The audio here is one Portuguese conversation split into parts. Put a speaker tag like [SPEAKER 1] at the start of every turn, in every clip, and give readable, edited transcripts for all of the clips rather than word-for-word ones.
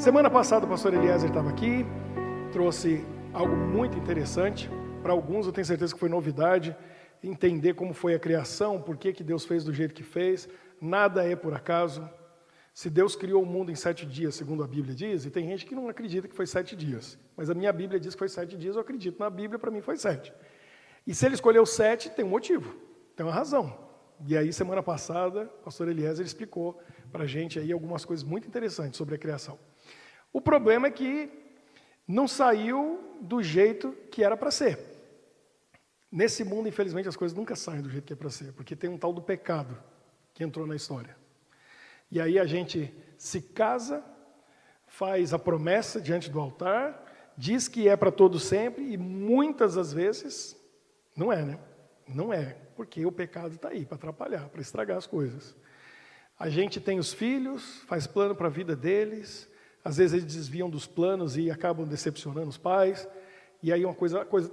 [SPEAKER 1] Semana passada o pastor Eliezer estava aqui, trouxe algo muito interessante. Para alguns eu tenho certeza que foi novidade, entender como foi a criação, por que Deus fez do jeito que fez. Nada é por acaso. Se Deus criou o mundo em 7 dias, segundo a Bíblia diz, e tem gente que não acredita que foi 7 dias, mas a minha Bíblia diz que foi 7 dias, eu acredito na Bíblia, para mim foi 7. E se ele escolheu 7, tem um motivo, tem uma razão. E aí, semana passada, o pastor Eliezer explicou para a gente aí algumas coisas muito interessantes sobre a criação. O problema é que não saiu do jeito que era para ser. Nesse mundo, infelizmente, as coisas nunca saem do jeito que é para ser, porque tem um tal do pecado que entrou na história. E aí a gente se casa, faz a promessa diante do altar, diz que é para todo sempre, e muitas das vezes não é, né? Não é, porque o pecado está aí para atrapalhar, para estragar as coisas. A gente tem os filhos, faz plano para a vida deles, às vezes eles desviam dos planos e acabam decepcionando os pais. E aí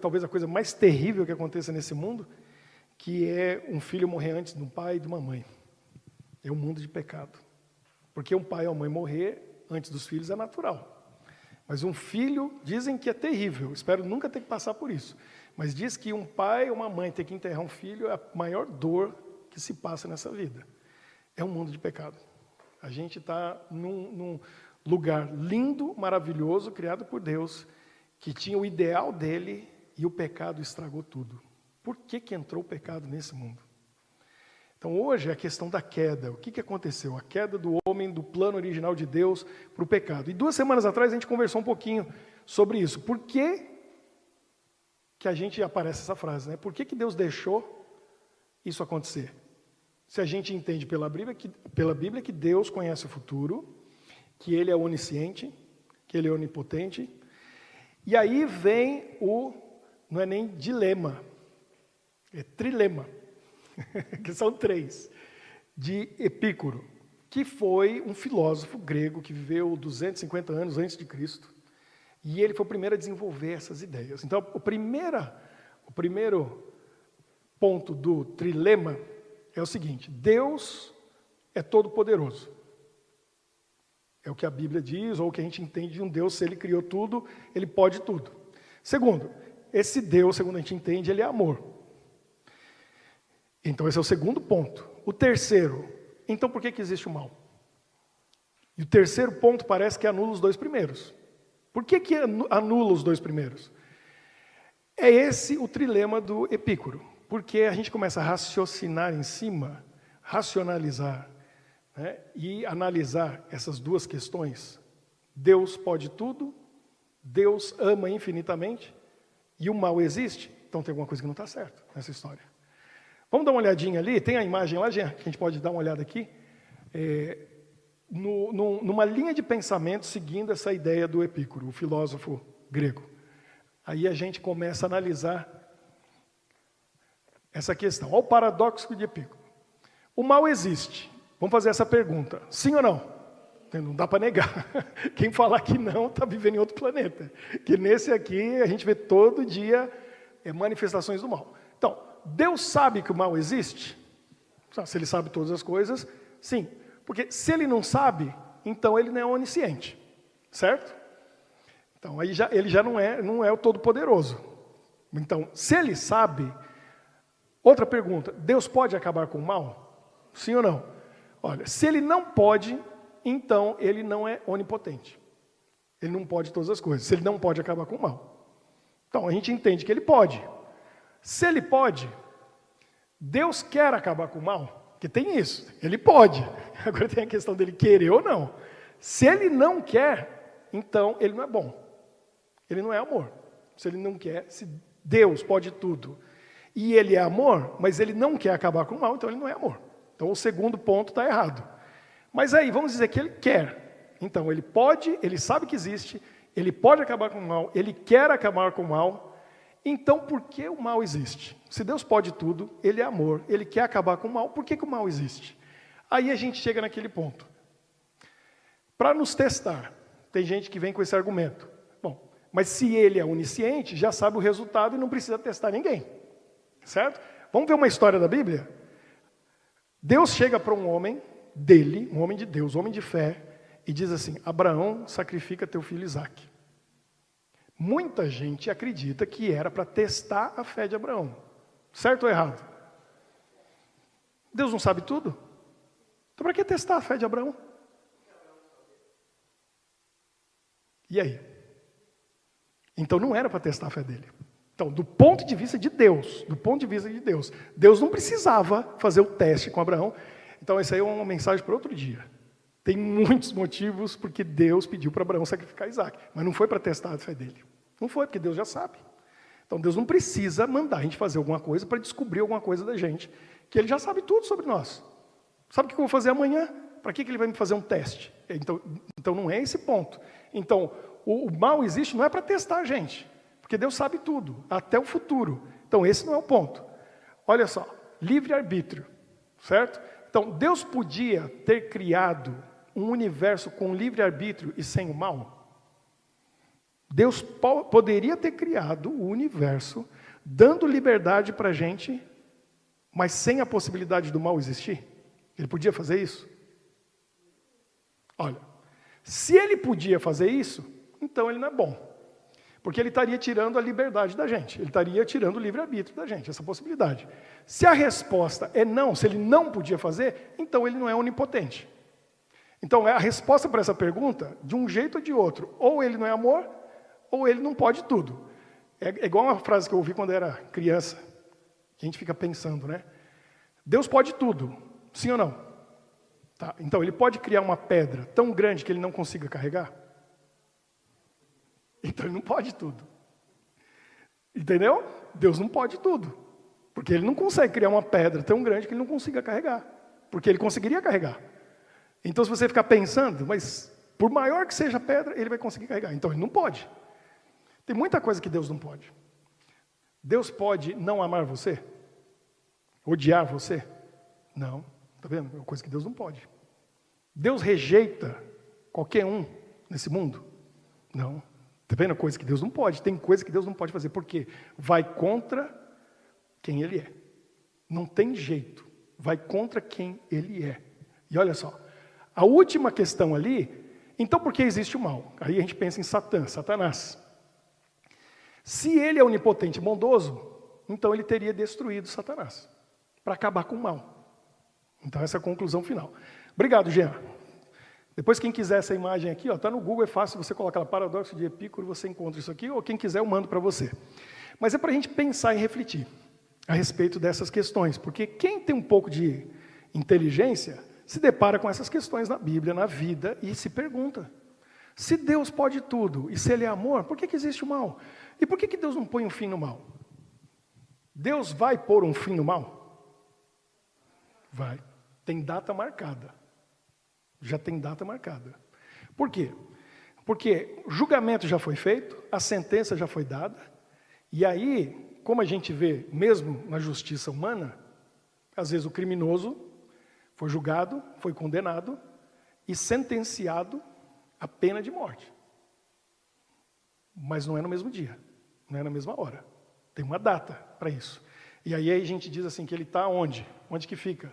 [SPEAKER 1] talvez a coisa mais terrível que aconteça nesse mundo, que é um filho morrer antes de um pai e de uma mãe. É um mundo de pecado. Porque um pai ou uma mãe morrer antes dos filhos é natural. Mas um filho, dizem que é terrível, espero nunca ter que passar por isso. Mas diz que um pai ou uma mãe ter que enterrar um filho é a maior dor que se passa nessa vida. É um mundo de pecado. A gente está num lugar lindo, maravilhoso, criado por Deus, que tinha o ideal dele e o pecado estragou tudo. Por que entrou o pecado nesse mundo? Então hoje é a questão da queda. O que aconteceu? A queda do homem, do plano original de Deus para o pecado. E 2 semanas atrás a gente conversou um pouquinho sobre isso. Por que a gente aparece essa frase, né? Por que Deus deixou isso acontecer? Se a gente entende pela Bíblia que Deus conhece o futuro, que Ele é onisciente, que Ele é onipotente. E aí vem não é nem dilema, é trilema, que são 3, de Epícuro, que foi um filósofo grego que viveu 250 anos antes de Cristo, e ele foi o primeiro a desenvolver essas ideias. Então, o primeiro ponto do trilema é o seguinte: Deus é todo-poderoso. É o que a Bíblia diz, ou o que a gente entende de um Deus. Se Ele criou tudo, Ele pode tudo. Segundo, esse Deus, segundo a gente entende, Ele é amor. Então esse é o segundo ponto. O terceiro, então por que existe o mal? E o terceiro ponto parece que anula os 2 primeiros. Por que anula os 2 primeiros? É esse o trilema do Epícuro. Porque a gente começa a raciocinar em cima, racionalizar, né, e analisar essas 2 questões. Deus pode tudo, Deus ama infinitamente, e o mal existe. Então tem alguma coisa que não está certo nessa história. Vamos dar uma olhadinha ali, tem a imagem lá, Jean, que a gente pode dar uma olhada aqui, numa linha de pensamento seguindo essa ideia do Epícuro, o filósofo grego. Aí a gente começa a analisar essa questão. Olha o paradoxo de Epícuro. O mal existe. Vamos fazer essa pergunta, sim ou não? Não dá para negar. Quem falar que não, está vivendo em outro planeta. Que nesse aqui a gente vê todo dia manifestações do mal. Então, Deus sabe que o mal existe? Se Ele sabe todas as coisas, sim. Porque se Ele não sabe, então Ele não é onisciente. Certo? Então, aí Ele já não é o Todo-Poderoso. Então, se Ele sabe... Outra pergunta, Deus pode acabar com o mal? Sim ou não? Olha, se Ele não pode, então Ele não é onipotente. Ele não pode todas as coisas. Se Ele não pode acabar com o mal. Então, a gente entende que Ele pode. Se Ele pode, Deus quer acabar com o mal? Porque tem isso, Ele pode. Agora tem a questão dele querer ou não. Se Ele não quer, então Ele não é bom. Ele não é amor. Se Ele não quer, se Deus pode tudo, e Ele é amor, mas Ele não quer acabar com o mal, então Ele não é amor. Então o segundo ponto está errado. Mas aí, vamos dizer que Ele quer. Então Ele pode, Ele sabe que existe, Ele pode acabar com o mal, Ele quer acabar com o mal. Então por que o mal existe? Se Deus pode tudo, Ele é amor, Ele quer acabar com o mal, por que o mal existe? Aí a gente chega naquele ponto. Para nos testar, tem gente que vem com esse argumento. Bom, mas se Ele é onisciente, já sabe o resultado e não precisa testar ninguém. Certo? Vamos ver uma história da Bíblia? Deus chega para um homem dele, um homem de Deus, um homem de fé, e diz assim: Abraão, sacrifica teu filho Isaque. Muita gente acredita que era para testar a fé de Abraão. Certo ou errado? Deus não sabe tudo? Então para que testar a fé de Abraão? E aí? Então não era para testar a fé dele. Então, do ponto de vista de Deus, Deus não precisava fazer o teste com Abraão. Então essa aí é uma mensagem para outro dia. Tem muitos motivos porque Deus pediu para Abraão sacrificar Isaque, mas não foi para testar a fé dele. Não foi, porque Deus já sabe. Então Deus não precisa mandar a gente fazer alguma coisa para descobrir alguma coisa da gente, que Ele já sabe tudo sobre nós. Sabe o que eu vou fazer amanhã? Para que Ele vai me fazer um teste? Então não é esse ponto. Então, o mal existe não é para testar a gente, porque Deus sabe tudo, até o futuro. Então esse não é o ponto. Olha só, livre-arbítrio, certo? Então Deus podia ter criado um universo com livre-arbítrio e sem o mal? Deus poderia ter criado o universo, dando liberdade para a gente, mas sem a possibilidade do mal existir? Ele podia fazer isso? Olha, se ele podia fazer isso, então ele não é bom. Porque ele estaria tirando a liberdade da gente, ele estaria tirando o livre-arbítrio da gente, essa possibilidade. Se a resposta é não, se ele não podia fazer, então ele não é onipotente. Então a resposta para essa pergunta, de um jeito ou de outro, ou ele não é amor, ou ele não pode tudo. É igual uma frase que eu ouvi quando era criança, que a gente fica pensando, né? Deus pode tudo, sim ou não? Tá, então ele pode criar uma pedra tão grande que ele não consiga carregar? Então ele não pode tudo. Entendeu? Deus não pode tudo. Porque ele não consegue criar uma pedra tão grande que ele não consiga carregar. Porque ele conseguiria carregar. Então se você ficar pensando, mas por maior que seja a pedra, ele vai conseguir carregar. Então ele não pode. Tem muita coisa que Deus não pode. Deus pode não amar você? Odiar você? Não. Está vendo? É uma coisa que Deus não pode. Deus rejeita qualquer um nesse mundo? Não. Está vendo? Coisa que Deus não pode. Tem coisa que Deus não pode fazer. Por quê? Vai contra quem Ele é. Não tem jeito. Vai contra quem Ele é. E olha só. A última questão ali, então por que existe o mal? Aí a gente pensa em Satanás. Se ele é onipotente e bondoso, então ele teria destruído Satanás, para acabar com o mal. Então essa é a conclusão final. Obrigado, Jean. Depois quem quiser essa imagem aqui, está no Google, é fácil, você coloca lá, Paradoxo de Epicuro, você encontra isso aqui, ou quem quiser eu mando para você. Mas é para a gente pensar e refletir a respeito dessas questões, porque quem tem um pouco de inteligência se depara com essas questões na Bíblia, na vida, e se pergunta: se Deus pode tudo, e se Ele é amor, por que existe o mal? E por que Deus não põe um fim no mal? Deus vai pôr um fim no mal? Vai. Tem data marcada. Já tem data marcada. Por quê? Porque o julgamento já foi feito, a sentença já foi dada, e aí, como a gente vê, mesmo na justiça humana, às vezes o criminoso foi julgado, foi condenado e sentenciado à pena de morte. Mas não é no mesmo dia, não é na mesma hora. Tem uma data para isso. E aí a gente diz assim que ele está onde? Onde que fica?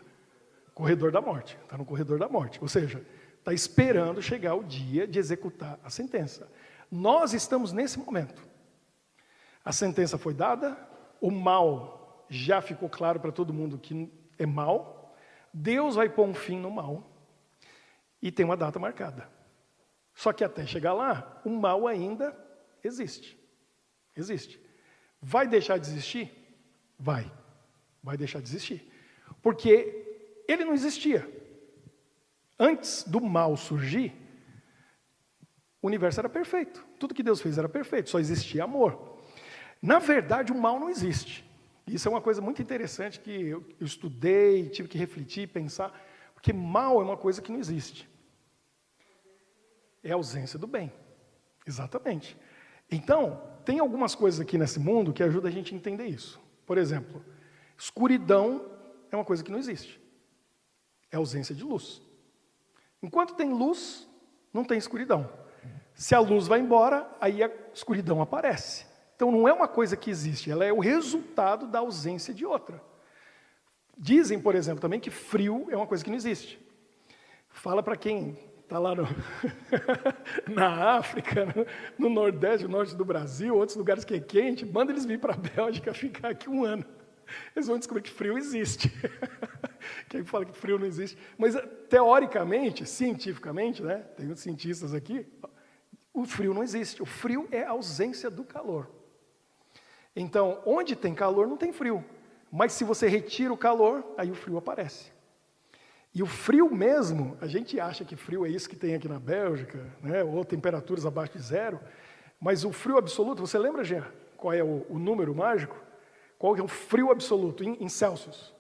[SPEAKER 1] Corredor da morte. Está no corredor da morte. Ou seja, está esperando chegar o dia de executar a sentença. Nós estamos nesse momento. A sentença foi dada, o mal já ficou claro para todo mundo que é mal. Deus vai pôr um fim no mal e tem uma data marcada. Só que até chegar lá, o mal ainda existe. Existe. Vai deixar de existir? Vai. Vai deixar de existir. Porque ele não existia. Antes do mal surgir, o universo era perfeito. Tudo que Deus fez era perfeito, só existia amor. Na verdade, o mal não existe. Isso é uma coisa muito interessante que eu estudei, tive que refletir, pensar, porque mal é uma coisa que não existe. É a ausência do bem. Exatamente. Então, tem algumas coisas aqui nesse mundo que ajudam a gente a entender isso. Por exemplo, escuridão é uma coisa que não existe. É a ausência de luz. Enquanto tem luz, não tem escuridão. Se a luz vai embora, aí a escuridão aparece. Então não é uma coisa que existe, ela é o resultado da ausência de outra. Dizem, por exemplo, também que frio é uma coisa que não existe. Fala para quem está lá na África, no Nordeste, no Norte do Brasil, outros lugares que é quente, manda eles vir para a Bélgica ficar aqui 1 ano. Eles vão descobrir que frio existe. Quem fala que frio não existe? Mas, teoricamente, cientificamente, né, tem muitos cientistas aqui, o frio não existe. O frio é a ausência do calor. Então, onde tem calor, não tem frio. Mas se você retira o calor, aí o frio aparece. E o frio mesmo, a gente acha que frio é isso que tem aqui na Bélgica, né, ou temperaturas abaixo de 0, mas o frio absoluto, você lembra, Jean, qual é o número mágico? Qual é o frio absoluto em Celsius?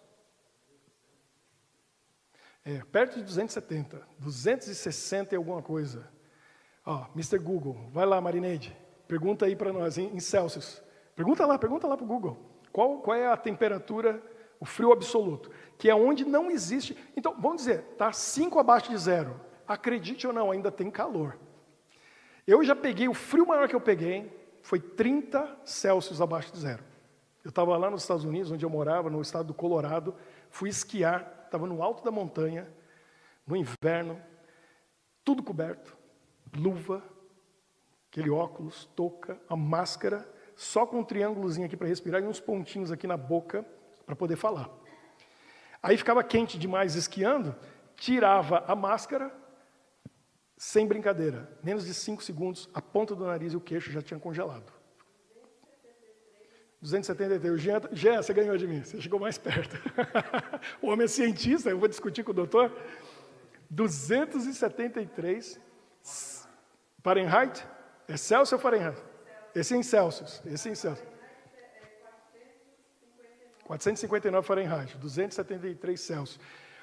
[SPEAKER 1] Perto de 270, 260 e alguma coisa. Mr. Google, vai lá, Marineide, pergunta aí para nós, em Celsius. Pergunta lá para o Google. Qual é a temperatura, o frio absoluto? Que é onde não existe. Então, vamos dizer, está 5 abaixo de 0. Acredite ou não, ainda tem calor. Eu já peguei, o frio maior que eu peguei foi 30 Celsius abaixo de 0. Eu estava lá nos Estados Unidos, onde eu morava, no estado do Colorado, fui esquiar, estava no alto da montanha, no inverno, tudo coberto, luva, aquele óculos, touca, a máscara, só com um triângulozinho aqui para respirar e uns pontinhos aqui na boca para poder falar. Aí ficava quente demais esquiando, tirava a máscara, sem brincadeira, menos de 5 segundos, a ponta do nariz e o queixo já tinham congelado. 273. Jean, você ganhou de mim, você chegou mais perto. O homem é cientista, eu vou discutir com o doutor. 273 Fahrenheit? É Celsius ou Fahrenheit? Esse é em Celsius. 459 Fahrenheit, 273 Celsius.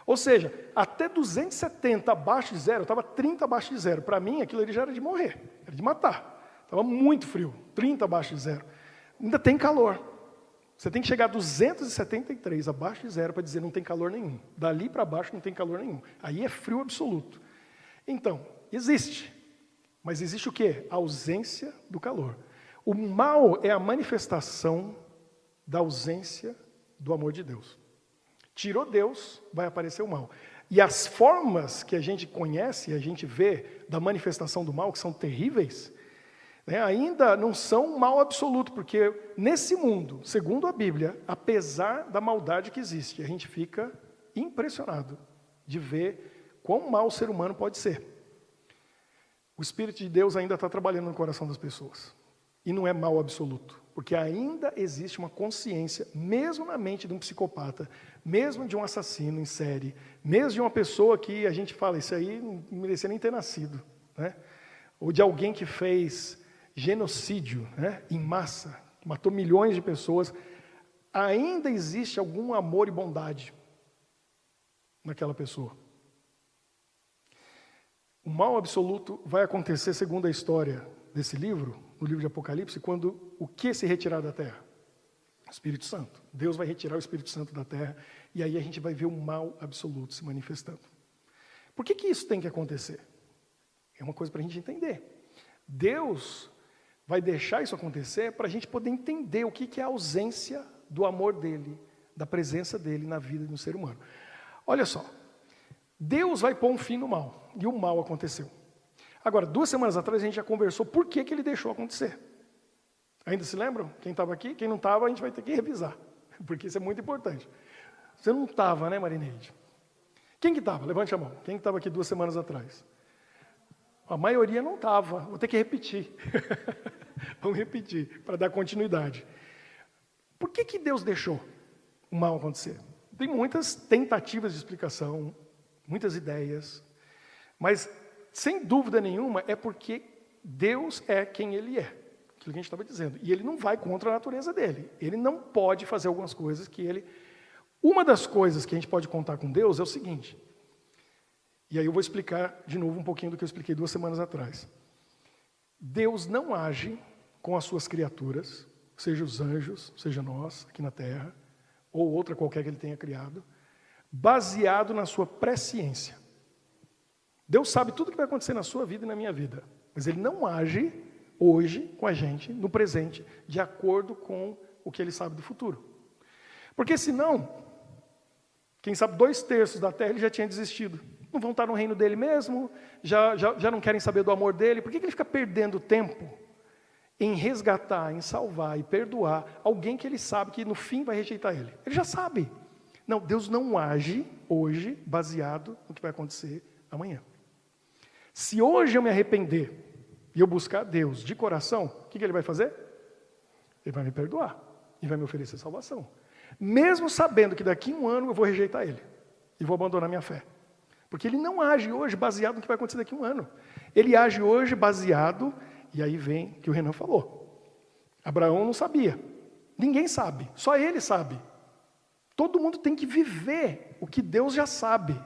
[SPEAKER 1] Ou seja, até 270 abaixo de 0, estava 30 abaixo de 0. Para mim, aquilo ali já era de morrer, era de matar. Estava muito frio, 30 abaixo de 0. Ainda tem calor. Você tem que chegar a 273 abaixo de 0 para dizer não tem calor nenhum. Dali para baixo não tem calor nenhum. Aí é frio absoluto. Então, existe. Mas existe o quê? A ausência do calor. O mal é a manifestação da ausência do amor de Deus. Tirou Deus, vai aparecer o mal. E as formas que a gente conhece, a gente vê da manifestação do mal, que são terríveis, ainda não são mal absoluto, porque nesse mundo, segundo a Bíblia, apesar da maldade que existe, a gente fica impressionado de ver quão mal o ser humano pode ser. O Espírito de Deus ainda está trabalhando no coração das pessoas. E não é mal absoluto, porque ainda existe uma consciência, mesmo na mente de um psicopata, mesmo de um assassino em série, mesmo de uma pessoa que a gente fala, isso aí não merecia nem ter nascido, né? Ou de alguém que fez genocídio, né, em massa, que matou milhões de pessoas, ainda existe algum amor e bondade naquela pessoa. O mal absoluto vai acontecer, segundo a história desse livro, no livro de Apocalipse, quando o que se retirar da terra? O Espírito Santo. Deus vai retirar o Espírito Santo da terra, e aí a gente vai ver o mal absoluto se manifestando. Por que isso tem que acontecer? É uma coisa para a gente entender. Deus vai deixar isso acontecer para a gente poder entender o que é a ausência do amor dele, da presença dele na vida de um ser humano. Olha só, Deus vai pôr um fim no mal, e o mal aconteceu. Agora, 2 semanas atrás a gente já conversou por que ele deixou acontecer. Ainda se lembram? Quem estava aqui? Quem não estava, a gente vai ter que revisar, porque isso é muito importante. Você não estava, né, Marineide? Quem que estava? Levante a mão. Quem estava aqui 2 semanas atrás? A maioria não estava, vou ter que repetir. Vamos repetir, para dar continuidade. Por que Deus deixou o mal acontecer? Tem muitas tentativas de explicação, muitas ideias, mas, sem dúvida nenhuma, é porque Deus é quem Ele é, aquilo que a gente estava dizendo, e Ele não vai contra a natureza dEle. Ele não pode fazer algumas coisas que Ele... Uma das coisas que a gente pode contar com Deus é o seguinte, e aí eu vou explicar de novo um pouquinho do que eu expliquei 2 semanas atrás. Deus não age com as suas criaturas, seja os anjos, seja nós, aqui na terra, ou outra qualquer que Ele tenha criado, baseado na sua presciência. Deus sabe tudo o que vai acontecer na sua vida e na minha vida, mas Ele não age hoje com a gente, no presente, de acordo com o que Ele sabe do futuro. Porque senão, quem sabe 2/3 da terra Ele já tinha desistido. Não vão estar no reino dele mesmo, já não querem saber do amor dele. Por que ele fica perdendo tempo em resgatar, em salvar e perdoar alguém que ele sabe que no fim vai rejeitar ele? Ele já sabe. Não, Deus não age hoje baseado no que vai acontecer amanhã. Se hoje eu me arrepender e eu buscar Deus de coração, o que ele vai fazer? Ele vai me perdoar e vai me oferecer salvação. Mesmo sabendo que daqui a um ano eu vou rejeitar ele e vou abandonar minha fé. Porque ele não age hoje baseado no que vai acontecer daqui a um ano. Ele age hoje baseado, e aí vem o que o Renan falou. Abraão não sabia. Ninguém sabe, só ele sabe. Todo mundo tem que viver o que Deus já sabe.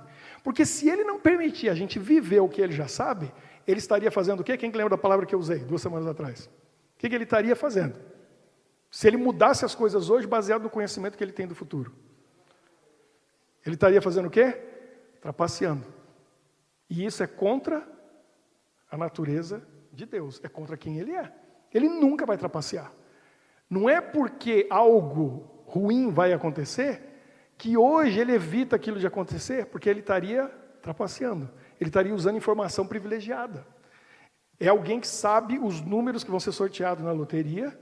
[SPEAKER 1] Porque se ele não permitir a gente viver o que ele já sabe, ele estaria fazendo o quê? Quem lembra da palavra que eu usei 2 semanas atrás? O que ele estaria fazendo? Se ele mudasse as coisas hoje baseado no conhecimento que ele tem do futuro. Ele estaria fazendo o quê? Trapaceando. E isso é contra a natureza de Deus. É contra quem ele é. Ele nunca vai trapacear. Não é porque algo ruim vai acontecer que hoje ele evita aquilo de acontecer, porque ele estaria trapaceando. Ele estaria usando informação privilegiada. É alguém que sabe os números que vão ser sorteados na loteria.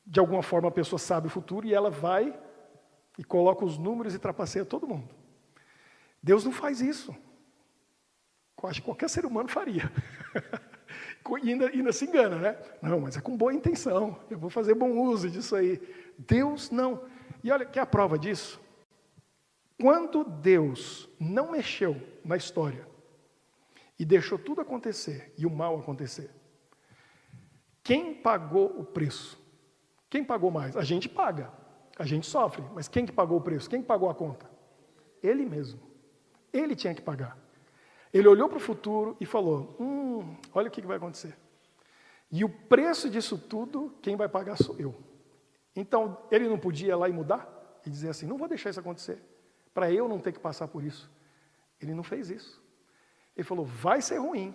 [SPEAKER 1] De alguma forma a pessoa sabe o futuro e ela vai e coloca os números e trapaceia todo mundo. Deus não faz isso. Eu acho que qualquer ser humano faria. E ainda se engana, né? Não, mas é com boa intenção. Eu vou fazer bom uso disso aí. Deus não. E olha, quer a prova disso? Quando Deus não mexeu na história e deixou tudo acontecer e o mal acontecer, quem pagou o preço? Quem pagou mais? A gente paga, a gente sofre, mas quem que pagou o preço? Quem que pagou a conta? Ele mesmo. Ele tinha que pagar. Ele olhou para o futuro e falou, olha o que vai acontecer. E o preço disso tudo, quem vai pagar sou eu. Então, ele não podia ir lá e mudar? E dizer assim, não vou deixar isso acontecer, para eu não ter que passar por isso. Ele não fez isso. Ele falou, vai ser ruim,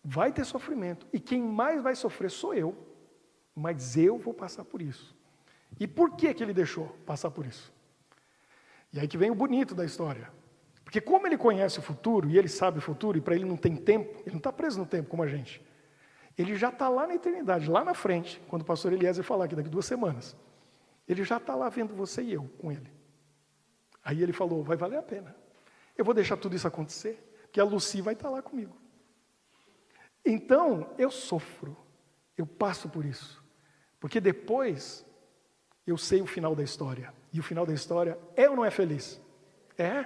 [SPEAKER 1] vai ter sofrimento, e quem mais vai sofrer sou eu, mas eu vou passar por isso. E por que ele deixou passar por isso? E aí que vem o bonito da história. Porque como ele conhece o futuro, e ele sabe o futuro, e para ele não tem tempo, ele não está preso no tempo como a gente. Ele já está lá na eternidade, lá na frente, quando o pastor Eliezer falar aqui daqui 2 semanas. Ele já está lá vendo você e eu com ele. Aí ele falou, vai valer a pena. Eu vou deixar tudo isso acontecer, porque a Lucy vai estar lá comigo. Então, eu sofro, eu passo por isso. Porque depois, eu sei o final da história. E o final da história é ou não é feliz? É.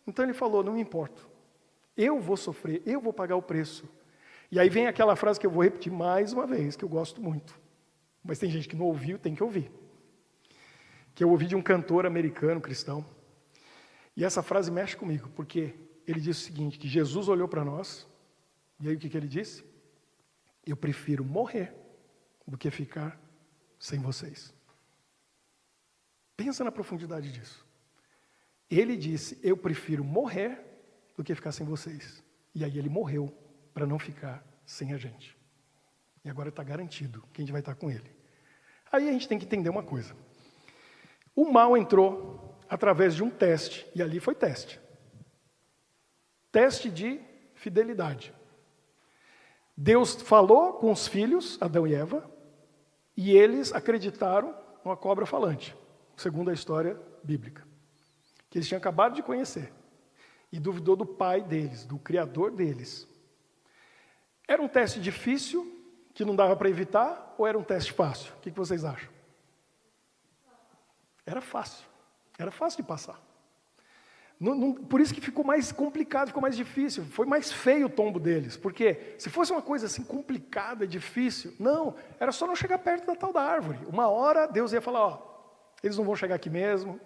[SPEAKER 1] Então ele falou, não me importo. Eu vou sofrer, eu vou pagar o preço. E aí vem aquela frase que eu vou repetir mais uma vez, que eu gosto muito. Mas tem gente que não ouviu, tem que ouvir. Que eu ouvi de um cantor americano, cristão. E essa frase mexe comigo, porque ele disse o seguinte, que Jesus olhou para nós, e aí o que ele disse? Eu prefiro morrer do que ficar sem vocês. Pensa na profundidade disso. Ele disse, eu prefiro morrer do que ficar sem vocês. E aí ele morreu para não ficar sem a gente. E agora está garantido que a gente vai estar com ele. Aí a gente tem que entender uma coisa. O mal entrou através de um teste, e ali foi teste. Teste de fidelidade. Deus falou com os filhos, Adão e Eva, e eles acreditaram numa cobra falante, segundo a história bíblica, que eles tinham acabado de conhecer, e duvidou do pai deles, do criador deles. Era um teste difícil, que não dava para evitar, ou era um teste fácil? O que vocês acham? Era fácil de passar. Por isso que ficou mais complicado, ficou mais difícil, foi mais feio o tombo deles, porque se fosse uma coisa assim complicada, difícil, não, era só não chegar perto da tal da árvore. Uma hora Deus ia falar, ó, eles não vão chegar aqui mesmo,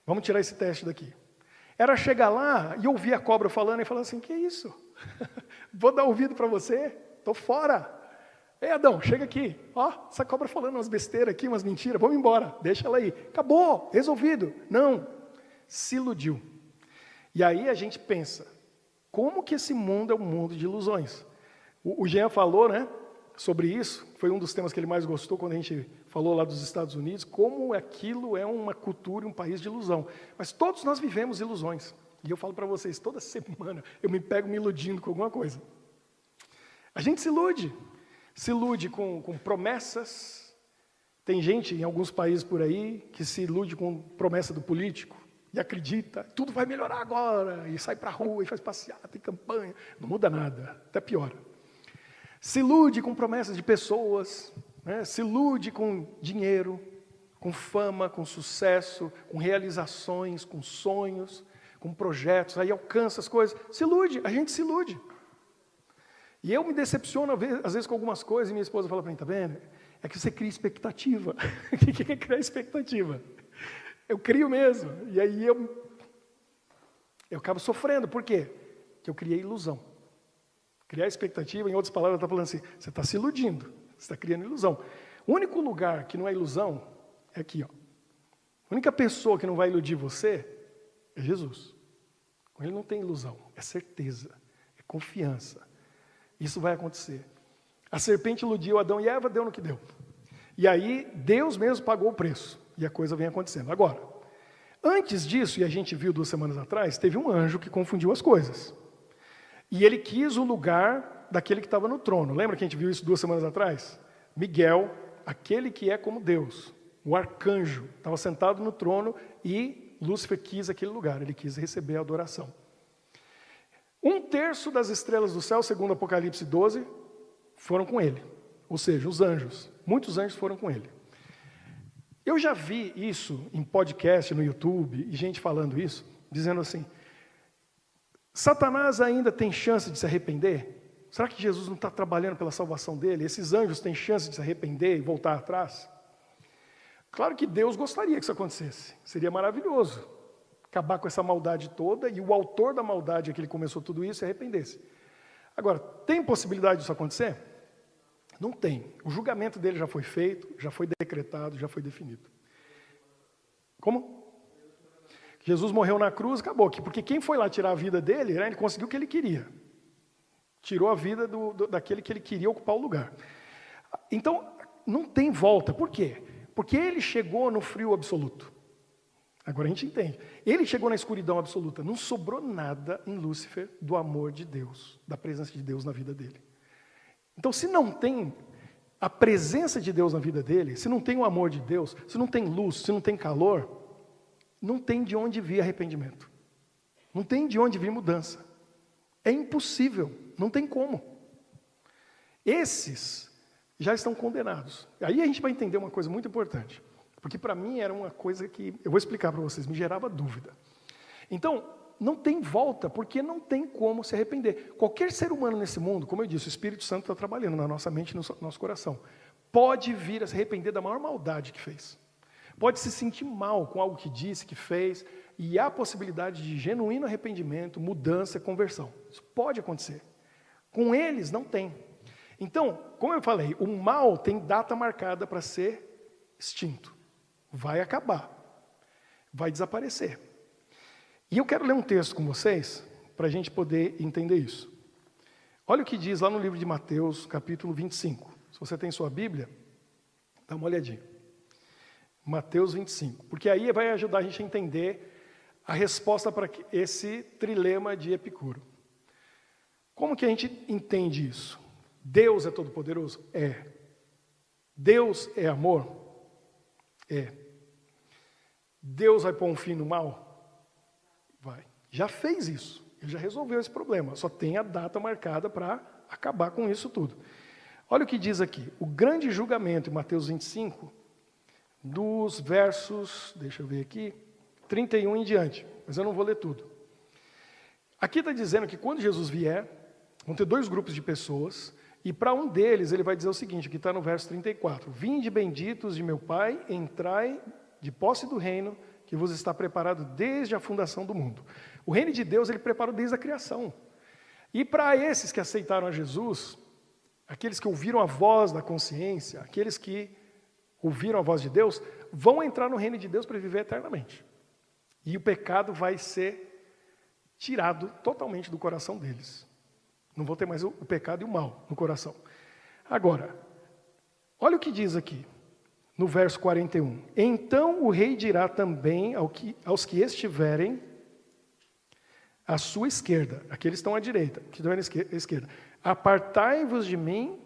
[SPEAKER 1] vamos tirar esse teste daqui. Era chegar lá e ouvir a cobra falando e falar assim, que isso? Vou dar ouvido para você? Estou fora. Ei, Adão, chega aqui. Ó, essa cobra falando umas besteiras aqui, umas mentiras, vamos embora, deixa ela aí. Acabou, resolvido. Não, se iludiu. E aí a gente pensa, como que esse mundo é um mundo de ilusões? O Jean falou, né, sobre isso, foi um dos temas que ele mais gostou quando a gente falou lá dos Estados Unidos, como aquilo é uma cultura, um país de ilusão. Mas todos nós vivemos ilusões. E eu falo para vocês, toda semana eu me pego me iludindo com alguma coisa. A gente se ilude com promessas. Tem gente em alguns países por aí que se ilude com promessa do político e acredita, tudo vai melhorar agora, e sai para a rua e faz passeata e campanha. Não muda nada, até piora. Se ilude com promessas de pessoas, né? Se ilude com dinheiro, com fama, com sucesso, com realizações, com sonhos, com projetos, aí alcança as coisas. Se ilude, a gente se ilude. E eu me decepciono às vezes com algumas coisas, e minha esposa fala para mim, tá vendo? É que você cria expectativa. O que é criar expectativa? Eu crio mesmo, e aí eu acabo sofrendo. Por quê? Porque eu criei ilusão. Criar expectativa, em outras palavras, está falando assim, você está se iludindo, você está criando ilusão. O único lugar que não é ilusão é aqui, ó. A única pessoa que não vai iludir você é Jesus. Com ele não tem ilusão, é certeza, é confiança. Isso vai acontecer. A serpente iludiu Adão e Eva, deu no que deu. E aí, Deus mesmo pagou o preço. E a coisa vem acontecendo. Agora, antes disso, e a gente viu 2 semanas atrás, teve um anjo que confundiu as coisas. E ele quis o lugar daquele que estava no trono. Lembra que a gente viu isso 2 semanas atrás? Miguel, aquele que é como Deus, o arcanjo, estava sentado no trono e Lúcifer quis aquele lugar, ele quis receber a adoração. 1/3 das estrelas do céu, segundo Apocalipse 12, foram com ele. Ou seja, os anjos. Muitos anjos foram com ele. Eu já vi isso em podcast, no YouTube, e gente falando isso, dizendo assim, Satanás ainda tem chance de se arrepender? Será que Jesus não está trabalhando pela salvação dele? Esses anjos têm chance de se arrepender e voltar atrás? Claro que Deus gostaria que isso acontecesse. Seria maravilhoso acabar com essa maldade toda e o autor da maldade, que ele começou tudo isso, se arrependesse. Agora, tem possibilidade disso acontecer? Não tem. O julgamento dele já foi feito, já foi decretado, já foi definido. Como? Jesus morreu na cruz, acabou. Porque quem foi lá tirar a vida dele, né, ele conseguiu o que ele queria. Tirou a vida daquele que ele queria ocupar o lugar. Então, não tem volta. Por quê? Porque ele chegou no frio absoluto. Agora a gente entende. Ele chegou na escuridão absoluta. Não sobrou nada em Lúcifer do amor de Deus, da presença de Deus na vida dele. Então, se não tem a presença de Deus na vida dele, se não tem o amor de Deus, se não tem luz, se não tem calor, não tem de onde vir arrependimento. Não tem de onde vir mudança. É impossível, não tem como. Esses já estão condenados. Aí a gente vai entender uma coisa muito importante. Porque para mim era uma coisa que, eu vou explicar para vocês, me gerava dúvida. Então, não tem volta, porque não tem como se arrepender. Qualquer ser humano nesse mundo, como eu disse, o Espírito Santo está trabalhando na nossa mente e no nosso coração, pode vir a se arrepender da maior maldade que fez. Pode se sentir mal com algo que disse, que fez, e há possibilidade de genuíno arrependimento, mudança, conversão. Isso pode acontecer. Com eles, não tem. Então, como eu falei, o mal tem data marcada para ser extinto. Vai acabar. Vai desaparecer. E eu quero ler um texto com vocês, para a gente poder entender isso. Olha o que diz lá no livro de Mateus, capítulo 25. Se você tem sua Bíblia, dá uma olhadinha. Mateus 25. Porque aí vai ajudar a gente a entender a resposta para esse trilema de Epicuro. Como que a gente entende isso? Deus é todo-poderoso? É. Deus é amor? É. Deus vai pôr um fim no mal? Vai. Já fez isso. Ele já resolveu esse problema. Só tem a data marcada para acabar com isso tudo. Olha o que diz aqui. O grande julgamento, em Mateus 25, dos versos, deixa eu ver aqui, 31 em diante. Mas eu não vou ler tudo. Aqui está dizendo que quando Jesus vier, vão ter 2 grupos de pessoas, e para um deles ele vai dizer o seguinte, aqui está no verso 34. Vinde benditos de meu Pai, entrai de posse do reino que vos está preparado desde a fundação do mundo. O reino de Deus ele preparou desde a criação. E para esses que aceitaram a Jesus, aqueles que ouviram a voz da consciência, aqueles que ouviram a voz de Deus, vão entrar no reino de Deus para viver eternamente. E o pecado vai ser tirado totalmente do coração deles. Não vão ter mais o pecado e o mal no coração. Agora, olha o que diz aqui, no verso 41. Então o rei dirá também aos que estiverem à sua esquerda, aqueles estão à direita, que estão à esquerda, apartai-vos de mim,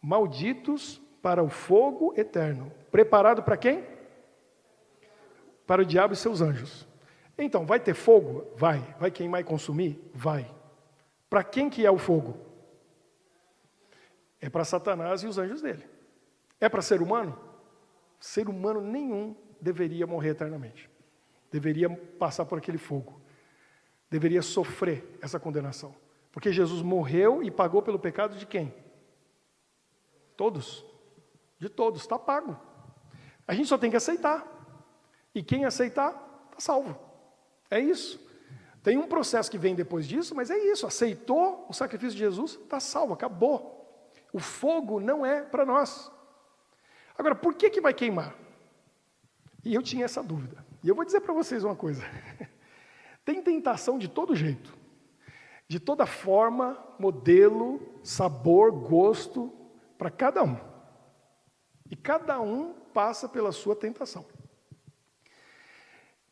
[SPEAKER 1] malditos, para o fogo eterno. Preparado para quem? Para o diabo e seus anjos. Então, vai ter fogo? Vai. Vai queimar e consumir? Vai. Para quem que é o fogo? É para Satanás e os anjos dele. É para ser humano? Ser humano nenhum deveria morrer eternamente. Deveria passar por aquele fogo. Deveria sofrer essa condenação. Porque Jesus morreu e pagou pelo pecado de quem? Todos. De todos, está pago. A gente só tem que aceitar. E quem aceitar, está salvo. É isso. Tem um processo que vem depois disso, mas é isso. Aceitou o sacrifício de Jesus, está salvo, acabou. O fogo não é para nós. Agora, por que vai queimar? E eu tinha essa dúvida. E eu vou dizer para vocês uma coisa. Tem tentação de todo jeito. De toda forma, modelo, sabor, gosto, para cada um. E cada um passa pela sua tentação.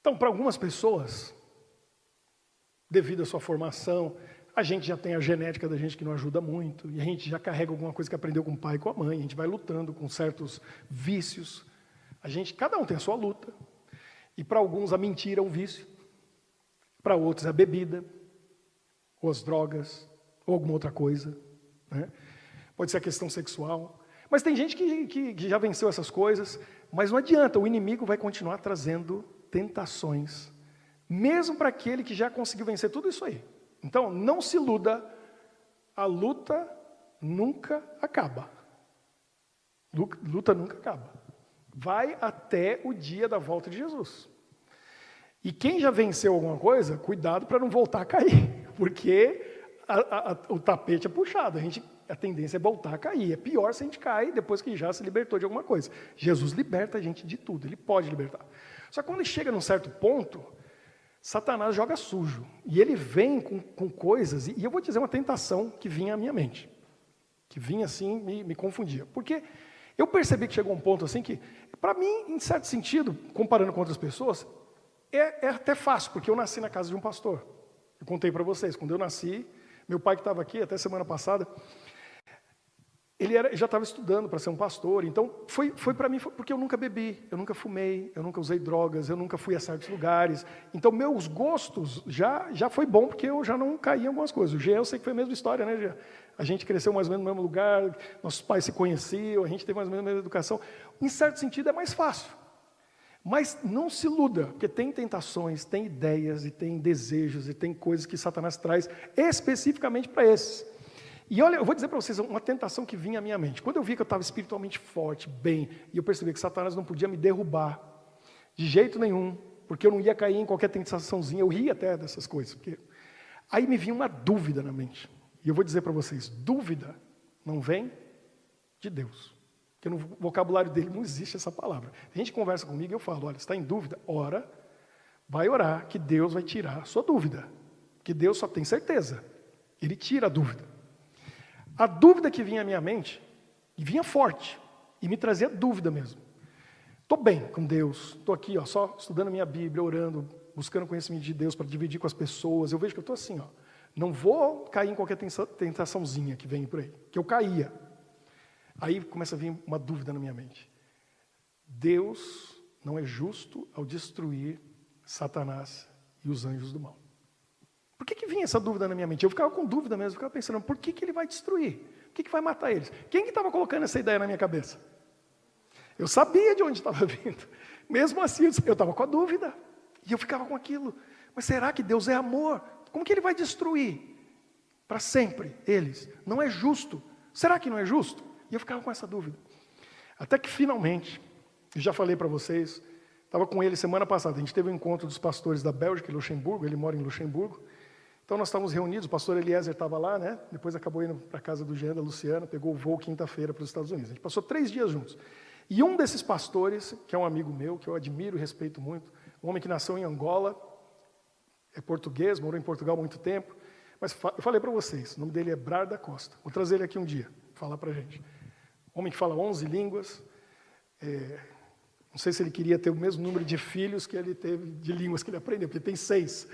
[SPEAKER 1] Então, para algumas pessoas, devido à sua formação, a gente já tem a genética da gente que não ajuda muito, e a gente já carrega alguma coisa que aprendeu com o pai e com a mãe, a gente vai lutando com certos vícios. Cada um tem a sua luta. E para alguns a mentira é um vício, para outros é a bebida, ou as drogas, ou alguma outra coisa, né? Pode ser a questão sexual. Mas tem gente que já venceu essas coisas, mas não adianta, o inimigo vai continuar trazendo tentações, mesmo para aquele que já conseguiu vencer tudo isso aí. Então, não se iluda, a luta nunca acaba. Luta nunca acaba. Vai até o dia da volta de Jesus. E quem já venceu alguma coisa, cuidado para não voltar a cair, porque o tapete é puxado, a tendência é voltar a cair. É pior se a gente cai depois que já se libertou de alguma coisa. Jesus liberta a gente de tudo, Ele pode libertar. Só que quando ele chega num certo ponto, Satanás joga sujo. E ele vem com coisas, e eu vou dizer uma tentação que vinha à minha mente. Que vinha assim, me confundia. Porque eu percebi que chegou um ponto assim que, para mim, em certo sentido, comparando com outras pessoas, é até fácil, porque eu nasci na casa de um pastor. Eu contei para vocês, quando eu nasci, meu pai que estava aqui até semana passada, ele já estava estudando para ser um pastor, então foi para mim, porque eu nunca bebi, eu nunca fumei, eu nunca usei drogas, eu nunca fui a certos lugares, então meus gostos já foi bom, porque eu já não caí em algumas coisas. O Jean, eu sei que foi a mesma história, né, Jean? A gente cresceu mais ou menos no mesmo lugar, nossos pais se conheciam, a gente teve mais ou menos a mesma educação, em certo sentido é mais fácil, mas não se iluda, porque tem tentações, tem ideias, e tem desejos, e tem coisas que Satanás traz especificamente para esses. E olha, eu vou dizer para vocês uma tentação que vinha à minha mente. Quando eu vi que eu estava espiritualmente forte, bem, e eu percebi que Satanás não podia me derrubar de jeito nenhum, porque eu não ia cair em qualquer tentaçãozinha, eu ria até dessas coisas. Porque... Aí me vinha uma dúvida na mente. E eu vou dizer para vocês, dúvida não vem de Deus. Porque no vocabulário dele não existe essa palavra. A gente conversa comigo e eu falo, olha, você está em dúvida? Ora, vai orar que Deus vai tirar a sua dúvida. Que Deus só tem certeza. Ele tira a dúvida. A dúvida que vinha à minha mente, e vinha forte, e me trazia dúvida mesmo. Estou bem com Deus, estou aqui só estudando a minha Bíblia, orando, buscando conhecimento de Deus para dividir com as pessoas. Eu vejo que eu estou assim, não vou cair em qualquer tentaçãozinha que vem por aí, que eu caía. Aí começa a vir uma dúvida na minha mente. Deus não é justo ao destruir Satanás e os anjos do mal. Por que vinha essa dúvida na minha mente? Eu ficava com dúvida mesmo, eu ficava pensando, por que ele vai destruir? O que vai matar eles? Quem que estava colocando essa ideia na minha cabeça? Eu sabia de onde estava vindo. Mesmo assim, eu estava com a dúvida. E eu ficava com aquilo. Mas será que Deus é amor? Como que Ele vai destruir para sempre eles? Não é justo. Será que não é justo? E eu ficava com essa dúvida. Até que finalmente, eu já falei para vocês, estava com ele semana passada, a gente teve um encontro dos pastores da Bélgica e Luxemburgo, ele mora em Luxemburgo. Então nós estávamos reunidos, o pastor Eliezer estava lá, né? Depois acabou indo para a casa do Jean, da Luciana, pegou o voo quinta-feira para os Estados Unidos. A gente passou 3 dias juntos. E um desses pastores, que é um amigo meu, que eu admiro e respeito muito, um homem que nasceu em Angola, é português, morou em Portugal há muito tempo, mas eu falei para vocês, o nome dele é Brar da Costa. Vou trazer ele aqui um dia, falar para a gente. Homem que fala 11 línguas, não sei se ele queria ter o mesmo número de filhos que ele teve, de línguas que ele aprendeu, porque tem 6.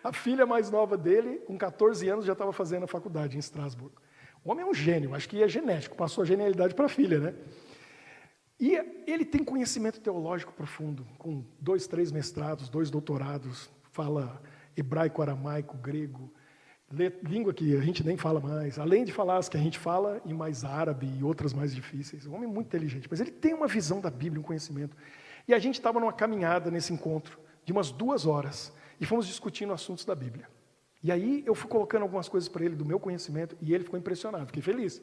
[SPEAKER 1] A filha mais nova dele, com 14 anos, já estava fazendo a faculdade em Estrasburgo. O homem é um gênio, acho que é genético, passou a genialidade para a filha, né? E ele tem conhecimento teológico profundo, com 2, 3 mestrados, 2 doutorados, fala hebraico, aramaico, grego, língua que a gente nem fala mais, além de falar as que a gente fala, e mais árabe e outras mais difíceis. Um homem muito inteligente, mas ele tem uma visão da Bíblia, um conhecimento. E a gente estava numa caminhada nesse encontro, de umas 2 horas, e fomos discutindo assuntos da Bíblia. E aí eu fui colocando algumas coisas para ele do meu conhecimento, e ele ficou impressionado, fiquei feliz,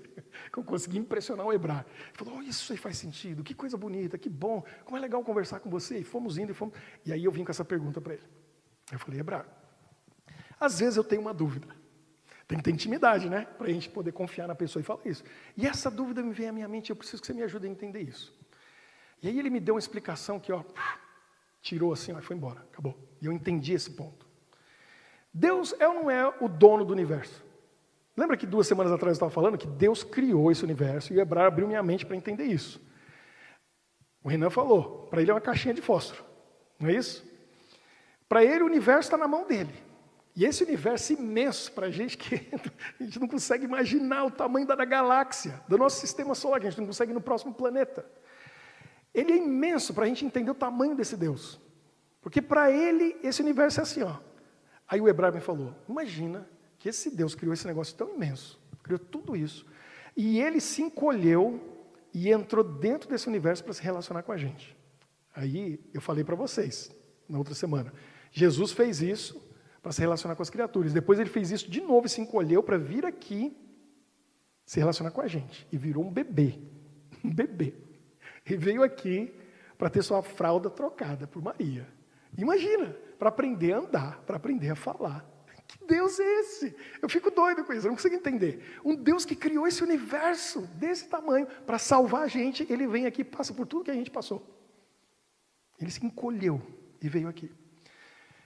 [SPEAKER 1] que eu consegui impressionar o Ebrar. Ele falou, oh, isso aí faz sentido, que coisa bonita, que bom, como é legal conversar com você, e fomos indo, e aí eu vim com essa pergunta para ele. Eu falei, Ebrar, às vezes eu tenho uma dúvida, tem que ter intimidade, né, para a gente poder confiar na pessoa e falar isso. E essa dúvida me veio à minha mente, eu preciso que você me ajude a entender isso. E aí ele me deu uma explicação que, ó, tirou assim, ó, e foi embora, acabou. E eu entendi esse ponto. Deus é ou não é o dono do universo? Lembra que 2 semanas atrás eu estava falando que Deus criou esse universo e o Hebrar abriu minha mente para entender isso. O Renan falou, para ele é uma caixinha de fósforo, não é isso? Para ele o universo está na mão dele. E esse universo imenso para a gente, que a gente não consegue imaginar o tamanho da galáxia, do nosso sistema solar, que a gente não consegue ir no próximo planeta. Ele é imenso para a gente entender o tamanho desse Deus. Porque para ele esse universo é assim, ó. Aí o Hebrar me falou, imagina que esse Deus criou esse negócio tão imenso, criou tudo isso, e ele se encolheu e entrou dentro desse universo para se relacionar com a gente. Aí eu falei para vocês, na outra semana, Jesus fez isso para se relacionar com as criaturas, depois ele fez isso de novo e se encolheu para vir aqui se relacionar com a gente, e virou um bebê, e veio aqui para ter sua fralda trocada por Maria. Imagina, para aprender a andar, para aprender a falar. Que Deus é esse? Eu fico doido com isso, eu não consigo entender. Um Deus que criou esse universo desse tamanho para salvar a gente, ele vem aqui e passa por tudo que a gente passou. Ele se encolheu e veio aqui.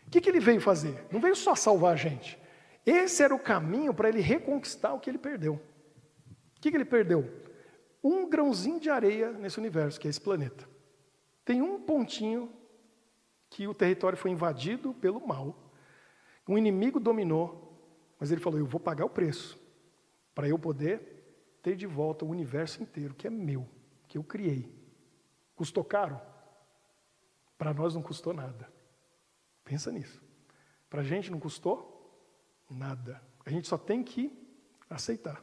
[SPEAKER 1] O que ele veio fazer? Não veio só salvar a gente. Esse era o caminho para ele reconquistar o que ele perdeu. O que ele perdeu? Um grãozinho de areia nesse universo, que é esse planeta. Tem um pontinho que o território foi invadido pelo mal. Um inimigo dominou, mas ele falou, eu vou pagar o preço para eu poder ter de volta o universo inteiro, que é meu, que eu criei. Custou caro? Para nós não custou nada. Pensa nisso. Para a gente não custou nada. A gente só tem que aceitar.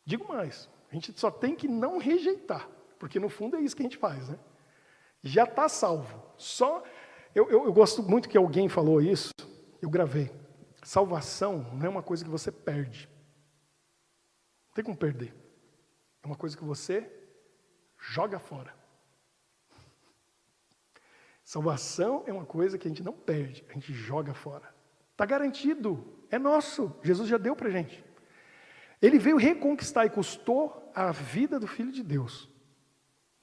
[SPEAKER 1] Digo mais, a gente só tem que não rejeitar, porque no fundo é isso que a gente faz, né? Já está salvo. Só eu gosto muito que alguém falou isso, eu gravei. Salvação não é uma coisa que você perde. Não tem como perder. É uma coisa que você joga fora. Salvação é uma coisa que a gente não perde, a gente joga fora. Está garantido, é nosso. Jesus já deu para a gente. Ele veio reconquistar e custou a vida do Filho de Deus.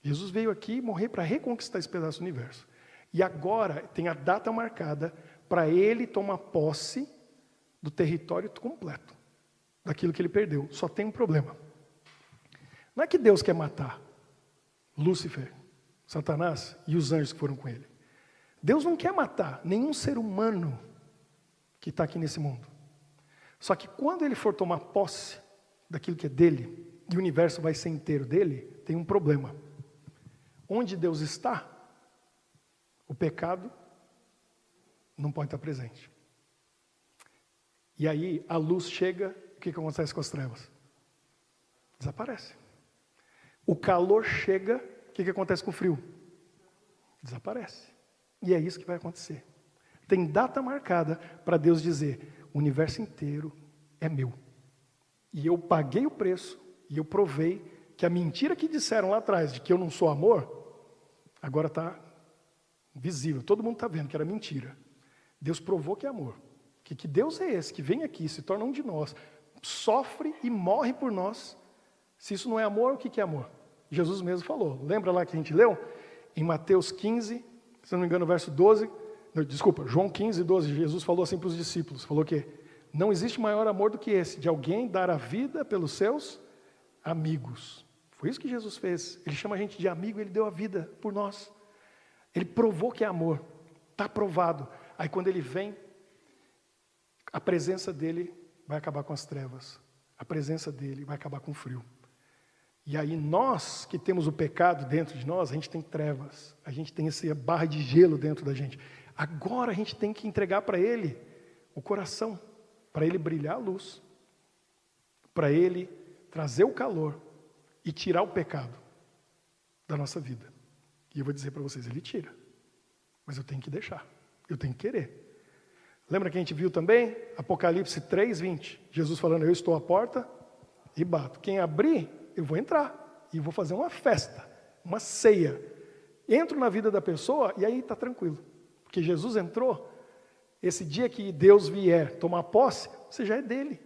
[SPEAKER 1] Jesus veio aqui morrer para reconquistar esse pedaço do universo. E agora tem a data marcada para ele tomar posse do território completo, daquilo que ele perdeu. Só tem um problema. Não é que Deus quer matar Lúcifer, Satanás e os anjos que foram com ele. Deus não quer matar nenhum ser humano que está aqui nesse mundo. Só que quando ele for tomar posse daquilo que é dele, e o universo vai ser inteiro dele, tem um problema. Onde Deus está, o pecado não pode estar presente. E aí a luz chega, o que acontece com as trevas? Desaparece. O calor chega, o que acontece com o frio? Desaparece. E é isso que vai acontecer. Tem data marcada para Deus dizer, o universo inteiro é meu. E eu paguei o preço, e eu provei que a mentira que disseram lá atrás, de que eu não sou amor, agora está visível, todo mundo está vendo que era mentira. Deus provou que é amor. Que Deus é esse, que vem aqui, se torna um de nós, sofre e morre por nós. Se isso não é amor, o que é amor? Jesus mesmo falou, lembra lá que a gente leu? Em Mateus 15, se não me engano, verso 12, João 15, 12, Jesus falou assim para os discípulos, falou o quê? Não existe maior amor do que esse, de alguém dar a vida pelos seus amigos. Foi isso que Jesus fez. Ele chama a gente de amigo, ele deu a vida por nós. Ele provou que é amor. Está provado. Aí quando ele vem, a presença dele vai acabar com as trevas. A presença dele vai acabar com o frio. E aí nós que temos o pecado dentro de nós, a gente tem trevas. A gente tem essa barra de gelo dentro da gente. Agora a gente tem que entregar para ele o coração, para ele brilhar a luz, para ele trazer o calor e tirar o pecado da nossa vida. E eu vou dizer para vocês, ele tira. Mas eu tenho que deixar, eu tenho que querer. Lembra que a gente viu também? Apocalipse 3:20. Jesus falando, eu estou à porta e bato. Quem abrir, eu vou entrar. E vou fazer uma festa, uma ceia. Entro na vida da pessoa e aí está tranquilo. Porque Jesus entrou, esse dia que Deus vier tomar posse, você já é dele.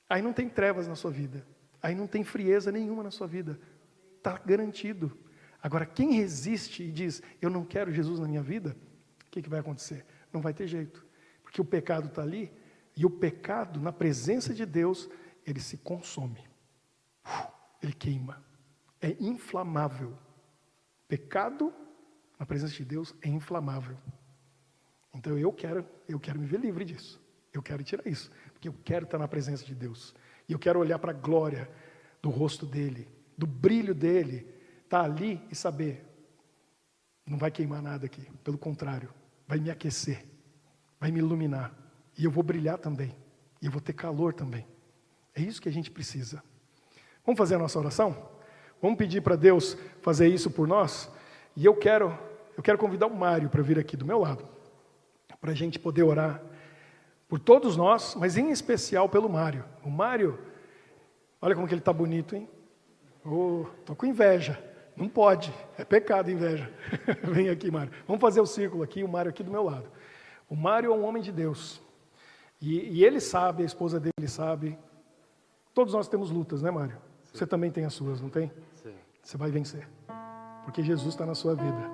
[SPEAKER 1] Aí não tem trevas na sua vida. Aí não tem frieza nenhuma na sua vida. Está garantido. Agora, quem resiste e diz, eu não quero Jesus na minha vida, o que vai acontecer? Não vai ter jeito. Porque o pecado está ali, e o pecado, na presença de Deus, ele se consome. Ele queima. É inflamável. Pecado, na presença de Deus, é inflamável. Então eu quero me ver livre disso. Eu quero tirar isso. Porque eu quero estar na presença de Deus. E eu quero olhar para a glória do rosto dele, do brilho dele, estar ali e saber, não vai queimar nada aqui. Pelo contrário, vai me aquecer, vai me iluminar. E eu vou brilhar também. E eu vou ter calor também. É isso que a gente precisa. Vamos fazer a nossa oração? Vamos pedir para Deus fazer isso por nós? E eu quero convidar o Mário para vir aqui do meu lado, para a gente poder orar por todos nós, mas em especial pelo Mário. O Mário, olha como que ele está bonito, hein? Estou com inveja. Não pode, é pecado inveja. Vem aqui, Mário. Vamos fazer o círculo aqui, o Mário aqui do meu lado. O Mário é um homem de Deus. E ele sabe, a esposa dele sabe. Todos nós temos lutas, né, Mário? Sim. Você também tem as suas, não tem? Sim. Você vai vencer. Porque Jesus está na sua vida.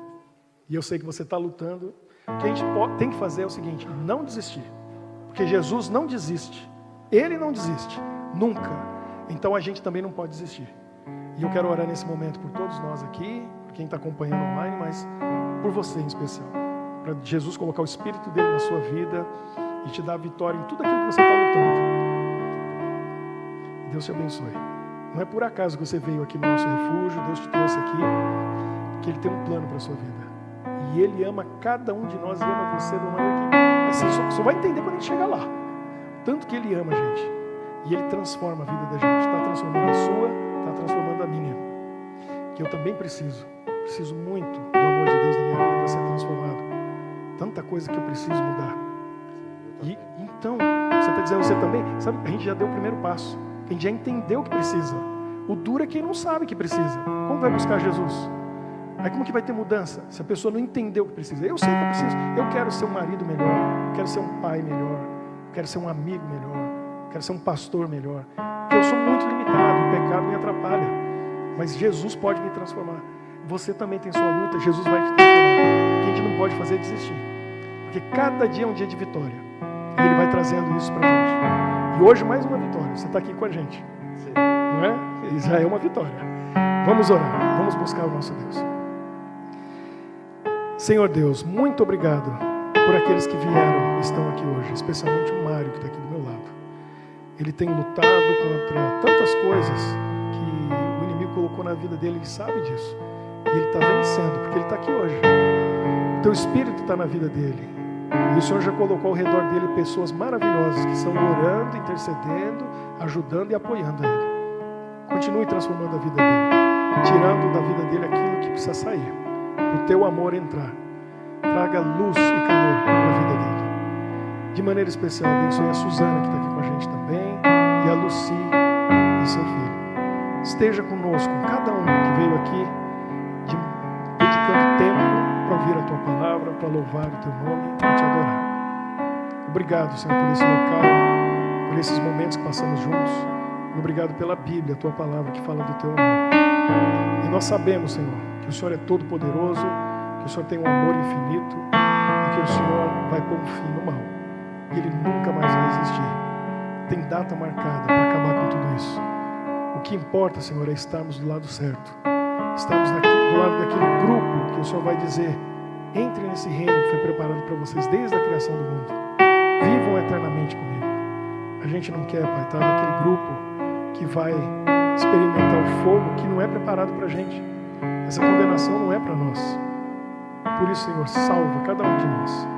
[SPEAKER 1] E eu sei que você está lutando. O que a gente tem que fazer é o seguinte, não desistir. Porque Jesus não desiste. Ele não desiste. Nunca. Então a gente também não pode desistir. E eu quero orar nesse momento por todos nós aqui, por quem está acompanhando online, mas por você em especial. Para Jesus colocar o Espírito dele na sua vida e te dar a vitória em tudo aquilo que você está lutando. Deus te abençoe. Não é por acaso que você veio aqui no nosso refúgio, Deus te trouxe aqui, porque Ele tem um plano para a sua vida. E Ele ama cada um de nós e ama você de uma maneira que você só vai entender quando a gente chegar lá. Tanto que Ele ama a gente. E Ele transforma a vida da gente. Está transformando a sua, está transformando a minha. Que eu também preciso muito do amor de Deus na minha vida para ser transformado. Tanta coisa que eu preciso mudar. E então, você está dizendo, você também, sabe, a gente já deu o primeiro passo. A gente já entendeu o que precisa. O duro é quem não sabe que precisa. Como vai buscar Jesus? Aí como que vai ter mudança? Se a pessoa não entendeu o que precisa. Eu sei que eu preciso. Eu quero ser um marido melhor. Eu quero ser um pai melhor. Eu quero ser um amigo melhor. Eu quero ser um pastor melhor. Porque eu sou muito limitado. O pecado me atrapalha. Mas Jesus pode me transformar. Você também tem sua luta. Jesus vai te transformar. O que a gente não pode fazer é desistir. Porque cada dia é um dia de vitória. E Ele vai trazendo isso pra gente. E hoje mais uma vitória. Você está aqui com a gente. Sim. Não é? Isso já é uma vitória. Vamos orar. Vamos buscar o nosso Deus. Senhor Deus, muito obrigado por aqueles que vieram e estão aqui hoje. Especialmente o Mário que está aqui do meu lado. Ele tem lutado contra tantas coisas que o inimigo colocou na vida dele. Ele sabe disso. E ele está vencendo porque ele está aqui hoje. O teu Espírito está na vida dele. E o Senhor já colocou ao redor dele pessoas maravilhosas que estão orando, intercedendo, ajudando e apoiando ele. Continue transformando a vida dele, tirando da vida dele aquilo que precisa sair, para o teu amor entrar. Traga luz e calor na vida dele. De maneira especial, abençoe a Suzana que está aqui com a gente também, e a Lucy e seu filho. Esteja conosco, com cada um que veio aqui, dedicando tempo para ouvir a tua palavra, para louvar o teu nome e te adorar. Obrigado, Senhor, por esse local, por esses momentos que passamos juntos. Obrigado pela Bíblia, a tua palavra que fala do teu amor. E nós sabemos, Senhor, que o Senhor é todo poderoso, que o Senhor tem um amor infinito e que o Senhor vai pôr um fim no mal. E Ele nunca mais vai existir. Tem data marcada para acabar com tudo isso. O que importa, Senhor, é estarmos do lado certo. Estamos do lado daquele grupo que o Senhor vai dizer, Entre nesse reino que foi preparado para vocês desde a criação do mundo. Vivam eternamente comigo. A gente não quer, Pai, estar naquele grupo que vai experimentar o fogo que não é preparado para a gente. Essa condenação não é para nós. Por isso, Senhor, salva cada um de nós.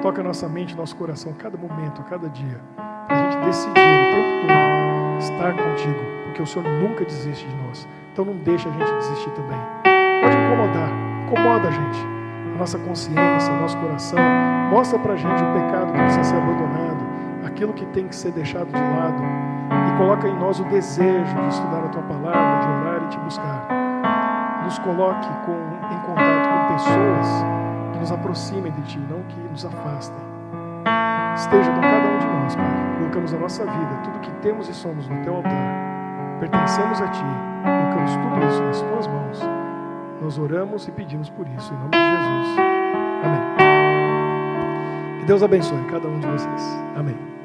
[SPEAKER 1] Toca nossa mente, nosso coração, cada momento, a cada dia. Para a gente decidir o tempo todo estar contigo. Porque o Senhor nunca desiste de nós. Então não deixa a gente desistir também. Pode incomodar. Incomoda a gente. A nossa consciência, o nosso coração. Mostra pra gente o pecado que precisa ser abandonado. Aquilo que tem que ser deixado de lado. E coloca em nós o desejo de estudar a Tua Palavra, de orar e Te buscar. Nos coloque em contato com pessoas que nos aproximem de Ti, não que nos afastem. Esteja com cada um de nós, Pai. Colocamos a nossa vida, tudo que temos e somos no Teu altar. Pertencemos a Ti. Colocamos tudo isso nas Tuas mãos. Nós oramos e pedimos por isso, em nome de Jesus. Amém. Que Deus abençoe cada um de vocês. Amém.